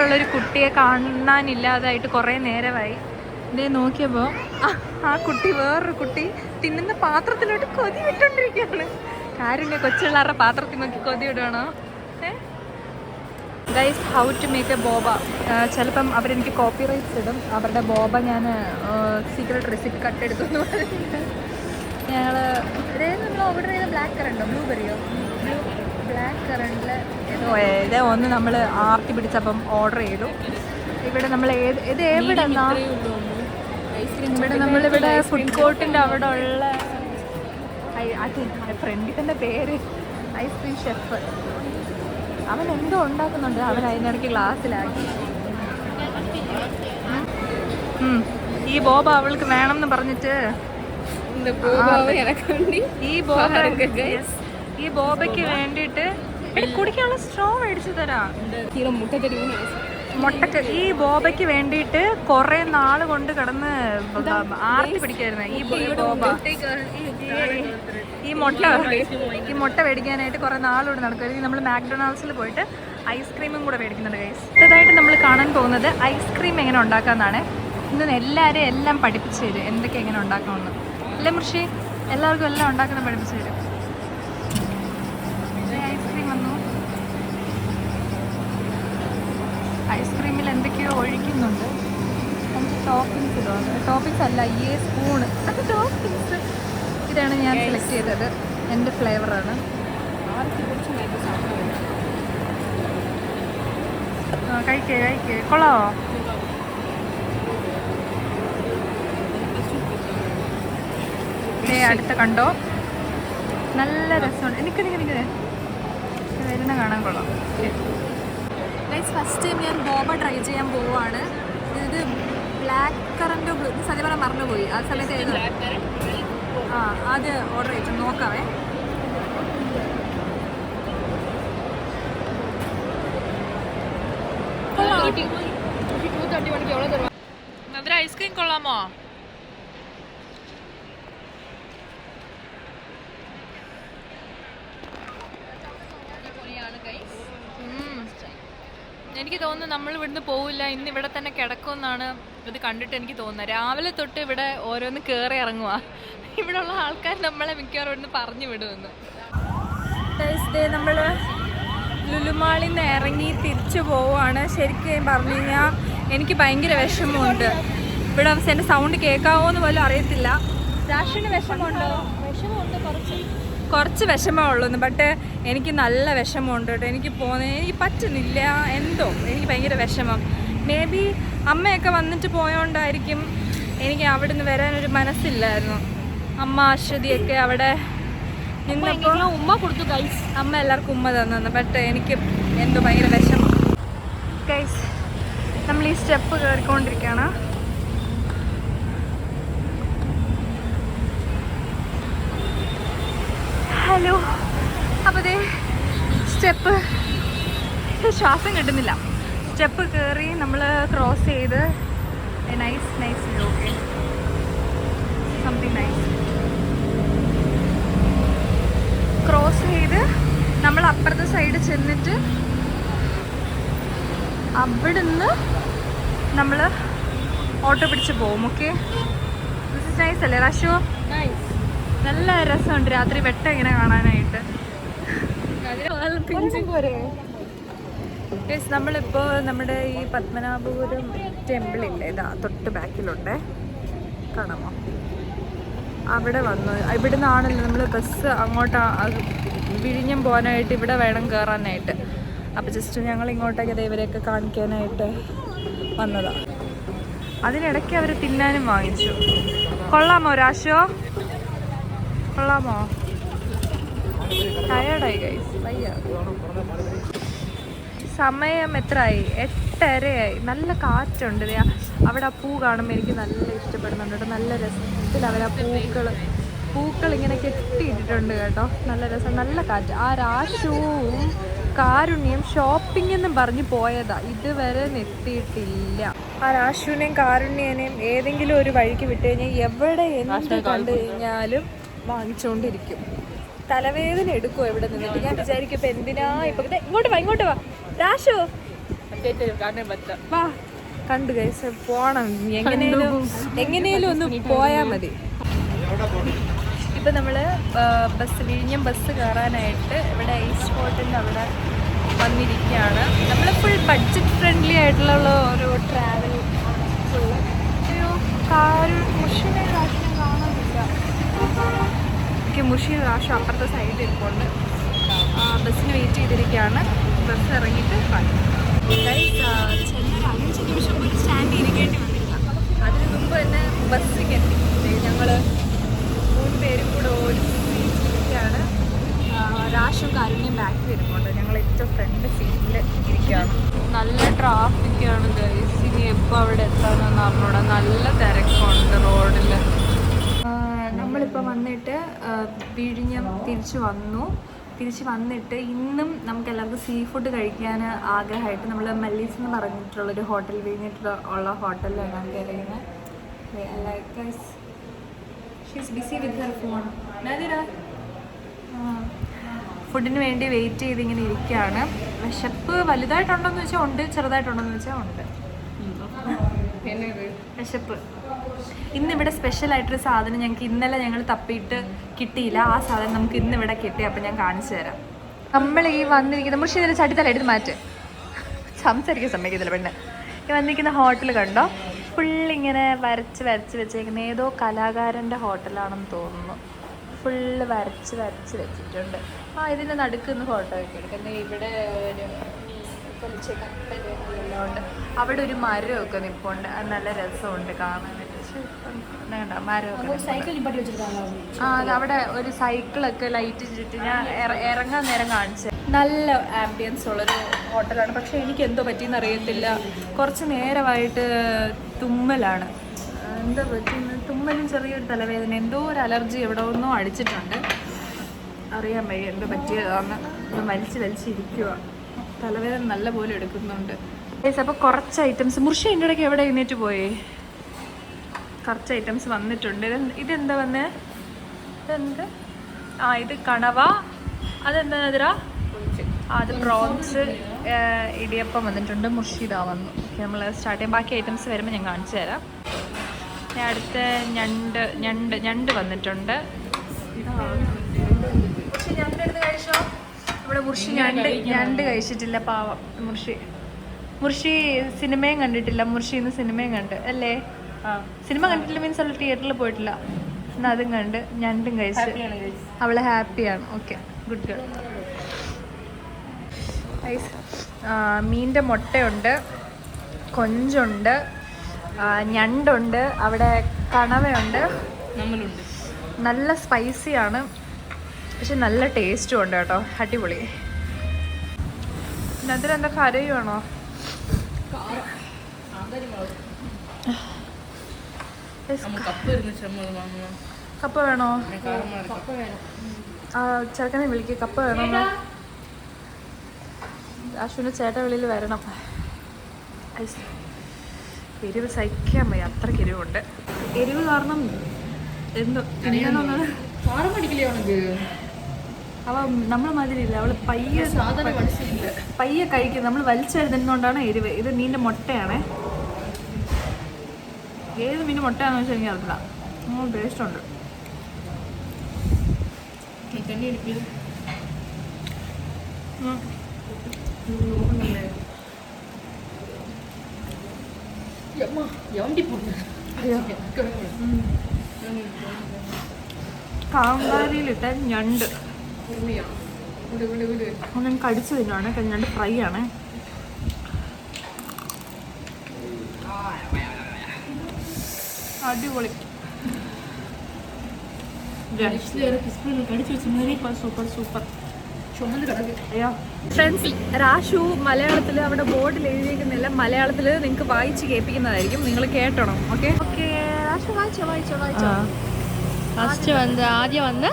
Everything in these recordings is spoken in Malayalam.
പോലുള്ളൊരു കുട്ടിയെ കാണാനില്ലാതായിട്ട് കുറേ നേരമായി. ഇതേ നോക്കിയപ്പോൾ ആ കുട്ടി വേറൊരു കുട്ടി തിന്നുന്ന പാത്രത്തിലോട്ട് കൊതി വിട്ടോണ്ടിരിക്കുകയാണ്. കാരുണ്യ കൊച്ചുള്ളവരുടെ പാത്രത്തിൽ നോക്കി കൊതി വിടുകയാണോ? Guys, how to make a boba. ചിലപ്പം അവരെനിക്ക് കോപ്പി റൈറ്റ്സ് ഇടും. അവരുടെ ബോബ ഞാൻ സീക്രട്ട് റെസിപ്പി കട്ടെടുത്തു പറഞ്ഞിട്ട് ഞങ്ങൾ നമ്മൾ ഓർഡർ ചെയ്ത ബ്ലാക്ക് കറണ്ടോ ബ്ലൂബെറിയോ ബ്ലാക്ക് കറണ്ടിൽ ഏതോ ഒന്ന് നമ്മൾ ആർത്തി പിടിച്ചപ്പം ഓർഡർ ചെയ്തു. ഇവിടെ നമ്മൾ ഇത് എവിടെ ഇവിടെ നമ്മളിവിടെ ഫുഡ് കോർട്ടിൻ്റെ അവിടെ ഉള്ള ഫ്രണ്ടിൽ തന്നെ പേര് ഐസ്ക്രീം ഷെഫ്. അവൻ എന്തോ ഉണ്ടാക്കുന്നുണ്ട്. അവൻ അതിനിടയ്ക്ക് ഗ്ലാസ്സിലാക്കി. ഈ ബോബ അവൾക്ക് വേണം എന്ന് പറഞ്ഞിട്ട് ഈ ബോബയ്ക്ക് വേണ്ടിയിട്ട് കുടിക്കാനുള്ള സ്ട്രോ മേടിച്ചു തരാം. ഈ ബോബയ്ക്ക് വേണ്ടിയിട്ട് കുറെ നാള് കൊണ്ട് കിടന്ന് ആർത്തി പിടിക്കായിരുന്നു ഈ ബോബ. ഈ മുട്ട മേടിക്കാനായിട്ട് കുറെ നാളോട് നടക്കുമായിരിക്കും. നമ്മൾ മാക്ഡൊണാൾഡ്സിൽ പോയിട്ട് ഐസ്ക്രീമും കൂടെ മേടിക്കുന്നുണ്ട് ഗൈസ്. അടുത്തതായിട്ട് നമ്മൾ കാണാൻ പോകുന്നത് ഐസ്ക്രീം എങ്ങനെ ഉണ്ടാക്കാമെന്നാണ്. ഇന്ന് എല്ലാവരെയും എല്ലാം പഠിപ്പിച്ചു തരും എന്തൊക്കെ എങ്ങനെ ഉണ്ടാക്കണമെന്ന്. അല്ലേ മുർഷി? എല്ലാവർക്കും എല്ലാം ഉണ്ടാക്കുന്നത് പഠിപ്പിച്ചു തരും. ഐസ്ക്രീം വന്നു. ഐസ്ക്രീമിൽ എന്തൊക്കെയോ ഒഴിക്കുന്നുണ്ട്. നമുക്ക് ടോപ്പിങ്സ് ഇടുക. ടോപ്പിങ്സ് അല്ല, ഈ സ്പൂണ് അത് ടോപ്പിങ്സ്. ഇതാണ് ഞാൻ സെലക്ട് ചെയ്തത്. എൻ്റെ ഫ്ലേവറാണ്. കഴിക്കേ കൊള്ളാവോ? അടുത്ത കണ്ടോ, നല്ല രസമുണ്ട്. എനിക്ക് വരുന്ന കാണാൻ കൊള്ളാം. ഫസ്റ്റ് ടൈം ഞാൻ ബോബ ട്രൈ ചെയ്യാൻ പോവുകയാണ്. ഇത് ബ്ലാക്ക് കറൻറ്റോ ബ്ലൂ, സത്യം പറഞ്ഞാൽ മറന്നുപോയി. ആ സമയത്ത് അത് ഓർഡർ ചെയ്തു നോക്കാവേ. അതിൽ ഐസ്ക്രീം കൊള്ളാമോ? എനിക്ക് തോന്നുന്നു നമ്മൾ ഇവിടുന്ന് പോവില്ല, ഇന്ന് ഇവിടെ തന്നെ കിടക്കുമെന്നാണ് ഇത് കണ്ടിട്ട് എനിക്ക് തോന്നുന്നത്. രാവിലെ തൊട്ട് ഇവിടെ ഓരോന്ന് കയറി ഇറങ്ങുക. ഇവിടെ ഉള്ള ആൾക്കാർ നമ്മളെ മിക്കവാറും ഇവിടുന്ന് പറഞ്ഞു വിടുമെന്ന്. നമ്മൾ ലുലുമാളിൽ നിന്ന് ഇറങ്ങി തിരിച്ചു പോവുകയാണ്. ശരിക്കും പറഞ്ഞു കഴിഞ്ഞാൽ എനിക്ക് ഭയങ്കര വിഷമമുണ്ട്. ഇവിടെ എൻ്റെ സൗണ്ട് കേൾക്കാവോ എന്ന് പോലും അറിയത്തില്ല. രാഷിന് വിഷമമുണ്ടോ? വിഷമമുണ്ട്, കുറച്ച് വിഷമമുള്ളൂ. ബട്ട് എനിക്ക് നല്ല വിഷമമുണ്ട് കേട്ടോ. എനിക്ക് എനിക്ക് പറ്റുന്നില്ല, എന്തോ എനിക്ക് ഭയങ്കര വിഷമം. മേ ബി അമ്മയൊക്കെ വന്നിട്ട് പോയോണ്ടായിരിക്കും എനിക്ക് അവിടെ നിന്ന് വരാനൊരു മനസ്സില്ലായിരുന്നു. അമ്മ അശ്വതിയൊക്കെ അവിടെ നിന്നപ്പോൾ ഉമ്മ കൊടുത്തു ഗൈസ്. അമ്മ എല്ലാവർക്കും ഉമ്മ തന്നു. ബട്ട് എനിക്ക് എന്തോ ഭയങ്കര വിഷമം ഗൈസ്. നമ്മൾ ഈ സ്റ്റെപ്പ് കയറിക്കൊണ്ടിരിക്കുകയാണ്. ഹലോ. അപ്പോൾ ദേ സ്റ്റെപ്പ്, ശ്വാസം കിട്ടുന്നില്ല. സ്റ്റെപ്പ് കയറി നമ്മൾ ക്രോസ് ചെയ്ത് nice okay something nice cross ചെയ്ത് നമ്മൾ അപ്പുറത്തെ സൈഡ് ചെന്നിട്ട് അവിടുന്ന് നമ്മൾ ഓട്ടോ പിടിച്ച് പോകും. ഓക്കെ, ദിസ് ഇസ് നൈസ് അല്ലേ റാഷു? നൈസ്, നല്ല രസമുണ്ട് രാത്രി വെട്ടം ഇങ്ങനെ കാണാനായിട്ട്. നമ്മളിപ്പോൾ നമ്മുടെ ഈ പത്മനാഭപുരം ടെമ്പിളില്ലേ, ഇതാ തൊട്ട് ബാക്കിലുണ്ട്, കാണാമോ? അവിടെ വന്നു. ഇവിടെ നിന്നാണല്ലോ നമ്മൾ ബസ് അങ്ങോട്ട് വിഴിഞ്ഞം പോകാനായിട്ട് ഇവിടെ വേണം കയറാനായിട്ട്. അപ്പോൾ ജസ്റ്റ് ഞങ്ങൾ ഇങ്ങോട്ടേക്ക് ഇവരെയൊക്കെ കാണിക്കാനായിട്ട് വന്നതാണ്. അതിനിടയ്ക്ക് അവർ തിന്നാനും വാങ്ങിച്ചു. കൊള്ളാമോ രാശോ? കൊള്ളാമോ? ടയേർഡായി ഗൈസ്, വയ്യ. സമയം എത്രയായി? 8:30 നല്ല കാറ്റുണ്ട്. അവിടെ ആ പൂ കാണുമ്പോൾ എനിക്ക് നല്ല ഇഷ്ടപ്പെടുന്നുണ്ട് കേട്ടോ. നല്ല രസത്തിൽ അവർ ആ പൂക്കൾ ഇങ്ങനെ കെട്ടിയിട്ടിട്ടുണ്ട് കേട്ടോ. നല്ല രസം, നല്ല കാറ്റ്. ആ രാശുവും കാരുണ്യം ഷോപ്പിംഗ് എന്നും പറഞ്ഞ് പോയതാ, ഇതുവരെ എത്തിയിട്ടില്ല. ആ രാശുവിനെയും കാരുണ്യനെയും ഏതെങ്കിലും ഒരു വഴിക്ക് വിട്ട് കഴിഞ്ഞാൽ എവിടെ എന്ത് കണ്ടു കഴിഞ്ഞാലും വാങ്ങിച്ചുകൊണ്ടിരിക്കും. തലവേദന എടുക്കും എവിടെ നിന്നിട്ട്. ഞാൻ വിചാരിക്കും ഇപ്പം എന്തിനാ ഇപ്പം ഇങ്ങോട്ട് വാ രാശു, വാ കണ്ടു ഗൈസ് പോണം എങ്ങനെയും ഒന്ന് പോയാൽ മതി. ഇപ്പം നമ്മൾ വിഴിഞ്ഞം ബസ് കയറാനായിട്ട് ഇവിടെ ഐസ് ഫോർട്ടിൻ്റെ അവിടെ വന്നിരിക്കുകയാണ്. നമ്മൾ ഫുൾ ബഡ്ജറ്റ് ഫ്രണ്ട്ലി ആയിട്ടുള്ള ഒരു ട്രാവൽ ഫുള്ള്. മുഷിയുടെ രാഷ്ട്രം കാണാനില്ല. എനിക്ക് മുഷിയുടെ രാഷ്ട്രം അപ്പുറത്തെ സൈഡിൽ ഇരിപ്പുണ്ട്. ബസ്സിന് വെയിറ്റ് ചെയ്തിരിക്കുകയാണ്. ബസ് ഇറങ്ങിയിട്ട് ചെന്നൈ 5 നിമിഷം ഒരു സ്റ്റാൻഡ് ഇരിക്കേണ്ടി വന്നില്ല. അതിന് മുമ്പ് തന്നെ ബസ്സിൽ എത്തി. ഞങ്ങൾ 3 പേരും കൂടെ ഒരു സീറ്റിലിരിക്കുകയാണ്. രാഷും കാരുണ്യം ബാക്കിൽ ഇരിപ്പുണ്ട്. ഞങ്ങൾ ഏറ്റവും ഫ്രണ്ട് സീറ്റിൽ ഇരിക്കുകയാണ്. നല്ല ട്രാഫിക്കാണ് ഗൈസ്. ഇനി എപ്പോൾ അവിടെ എത്താമെന്ന് അറിഞ്ഞൂടാ. നല്ല തിരക്കുണ്ട് റോഡിൽ. നമ്മളിപ്പോൾ വന്നിട്ട് വിഴിഞ്ഞം തിരിച്ച് വന്നിട്ട് ഇന്നും നമുക്ക് എല്ലാവർക്കും സീ ഫുഡ് കഴിക്കാൻ ആഗ്രഹമായിട്ട് നമ്മൾ മല്ലീസ് എന്ന് പറഞ്ഞിട്ടുള്ളൊരു ഹോട്ടൽ വിഴിഞ്ഞിട്ടുള്ള ഹോട്ടലിലാണ് ഞാൻ കയറിയിരുന്നത്. She's busy with her phone. ഫുഡിന് വേണ്ടി വെയിറ്റ് ചെയ്ത് ഇങ്ങനെ ഇരിക്കുകയാണ്. വിശപ്പ് വലുതായിട്ടുണ്ടോയെന്ന് വെച്ചാൽ ഉണ്ട്, ചെറുതായിട്ടുണ്ടോയെന്ന് വെച്ചാൽ ഉണ്ട്. വിശപ്പ്. ഇന്നിവിടെ സ്പെഷ്യലായിട്ടൊരു സാധനം ഞങ്ങൾക്ക് ഇന്നലെ ഞങ്ങൾ തപ്പിയിട്ട് കിട്ടിയില്ല. ആ സാധനം നമുക്ക് ഇന്നിവിടെ കിട്ടി. അപ്പം ഞാൻ കാണിച്ചു തരാം. നമ്മൾ ഈ വന്നിരിക്കുന്ന മുഷി ഇതിൽ ചട്ടിത്തലായിട്ട് മാറ്റ് സംസാരിക്കാൻ സമ്മതിക്കത്തില്ല പെണ്ണ്. ഈ വന്നിരിക്കുന്ന ഹോട്ടൽ കണ്ടോ, ഫുള്ളിങ്ങനെ വരച്ച് വെച്ചേക്കുന്ന ഏതോ കലാകാരൻ്റെ ഹോട്ടലാണെന്ന് തോന്നുന്നു. ഫുള്ള് വരച്ച് വെച്ചിട്ടുണ്ട്. ഇതിൻ്റെ നടുക്കുന്ന ഫോട്ടോ ഒക്കെ എടുക്കുന്നത്. ഇവിടെ ഒരു പൊളിച്ച കപ്പലെല്ലാം ഉണ്ട്. അവിടെ ഒരു മരമൊക്കെ നിൽപ്പുണ്ട്. അത് നല്ല രസമുണ്ട് കാണാനായിട്ട്. അവിടെ ഒരു സൈക്കിളൊക്കെ ലൈറ്റ് ചുറ്റി ഞാൻ ഇറങ്ങാൻ നേരം കാണിച്ചത്. നല്ല ആംബിയൻസ് ഉള്ളൊരു ഹോട്ടലാണ്. പക്ഷെ എനിക്ക് എന്തോ പറ്റിയെന്ന് അറിയത്തില്ല. കുറച്ച് നേരമായിട്ട് തുമ്മലാണ്. എന്താ പറ്റുന്നത്? തുമ്മലും ചെറിയൊരു തലവേദന, എന്തോ ഒരു അലർജി എവിടെ ഒന്നും അടിച്ചിട്ടുണ്ട്. അറിയാൻ വയ്യ എന്തോ പറ്റിയതാന്ന്. വലിച്ചിരിക്കുക. തലവേദന നല്ല പോലെ എടുക്കുന്നുണ്ട്. അപ്പോൾ കുറച്ച് ഐറ്റംസ് മുർഷി എൻ്റെ ഇടയ്ക്ക് എവിടെ എഴുന്നേറ്റ് പോയേ. കുറച്ച് ഐറ്റംസ് വന്നിട്ടുണ്ട്. ഇതെന്താ വന്നേ? ഇതെന്ത്? ഇത് കണവ. അതെന്താ എതിരാ? അത് പ്രോൺസ്, ഇടിയപ്പം വന്നിട്ടുണ്ട്. മുർഷിദ വന്നു. നമ്മൾ സ്റ്റാർട്ട് ചെയ്യാം. ബാക്കി ഐറ്റംസ് വരുമ്പോൾ ഞാൻ കാണിച്ചു തരാം. അടുത്ത ഞണ്ട് വന്നിട്ടുണ്ട്. മുർഷി ഞണ്ട് എടുത്ത് കഴിച്ചോ? ഇവിടെ മുർഷി ഞണ്ട് കഴിച്ചിട്ടില്ല പാവം. മുർഷി സിനിമയും കണ്ടിട്ടില്ല. മുർഷി ഇന്ന് സിനിമയും കണ്ട് അല്ലേ? സിനിമ കണ്ടിട്ടില്ല മീൻസ് അവൾ തിയേറ്ററിൽ പോയിട്ടില്ല. എന്നാൽ അതും കണ്ട് ഞണ്ടും കഴിച്ച് അവള് ഹാപ്പിയാണ്. Okay, good girl. മീൻ്റെ മുട്ടയുണ്ട്, കൊഞ്ചുണ്ട്, ഞണ്ടുണ്ട്, അവിടെ കണവയുണ്ട്. നല്ല സ്പൈസിയാണ്, പക്ഷെ നല്ല ടേസ്റ്റും ഉണ്ട് കേട്ടോ. അടിപൊളി. അതിലെന്താ കരയുവാണോ? കപ്പ വേണോ? ചെറുക്കനെ വിളിക്കുക. കപ്പ വേണോ? അശ്വിൻ്റെ ചേട്ട വെളിയിൽ വരണം. എരിവ് സഹിക്കാൻ വയ്യ, അത്രയ്ക്ക് എരിവുണ്ട്. എരിവ് കാരണം എന്തോ തിന്നണമെന്നത് അവ നമ്മളെ മാതിരിയില്ല. അവള് പയ്യെ കഴിക്കുന്നത്. നമ്മൾ വലിച്ചെഴുതുന്നതുകൊണ്ടാണ് എരിവ്. ഇത് മീൻ്റെ മുട്ടയാണേ. ഏത് മീൻ മുട്ടയാണെന്ന് വെച്ചാൽ എനിക്ക് അറിയില്ല. ടേസ്റ്റ് ഉണ്ട്. കാന്താരിയിലിട്ട ഞണ്ട് ഞാൻ കടിച്ചു തിന്നാണ്. ഞണ്ട് ഫ്രൈ ആണ്. അടിപൊളി. സൂപ്പർ. ഫ്രണ്ട്സ്, രാഷു മലയാളത്തിൽ അവിടെ ബോർഡിൽ എഴുതിയിരിക്കുന്നില്ല. മലയാളത്തിൽ നിങ്ങൾക്ക് വായിച്ച് കേൾപ്പിക്കുന്നതായിരിക്കും. നിങ്ങൾ കേട്ടണം. Okay okay. രാഷു വായിച്ചോ. ഫസ്റ്റ് ആദ്യം വന്ന്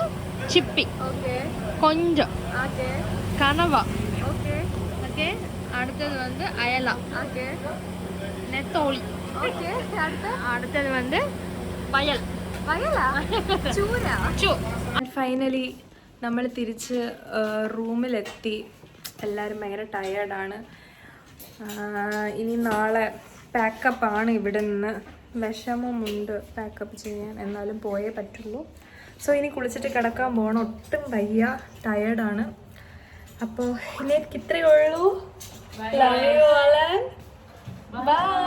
ചിപ്പി, കൊഞ്ച്, കണവ, ഓക്കെ. അടുത്തത് അയല, നെത്തോളി, അടുത്തത് പയൽ. ഫൈനലി നമ്മൾ തിരിച്ച് റൂമിലെത്തി. എല്ലാവരും ഭയങ്കര ടയേർഡാണ്. ഇനി നാളെ പാക്കപ്പാണ് ഇവിടെ നിന്ന്. വിഷമമുണ്ട് പാക്കപ്പ് ചെയ്യാൻ, എന്നാലും പോയേ പറ്റുള്ളൂ. സോ ഇനി കുളിച്ചിട്ട് കിടക്കാൻ പോകണം. ഒട്ടും വയ്യ, ടയേർഡാണ്. അപ്പോൾ ഇനി ഇത്രയേ ഉള്ളൂ. Love you all and bye.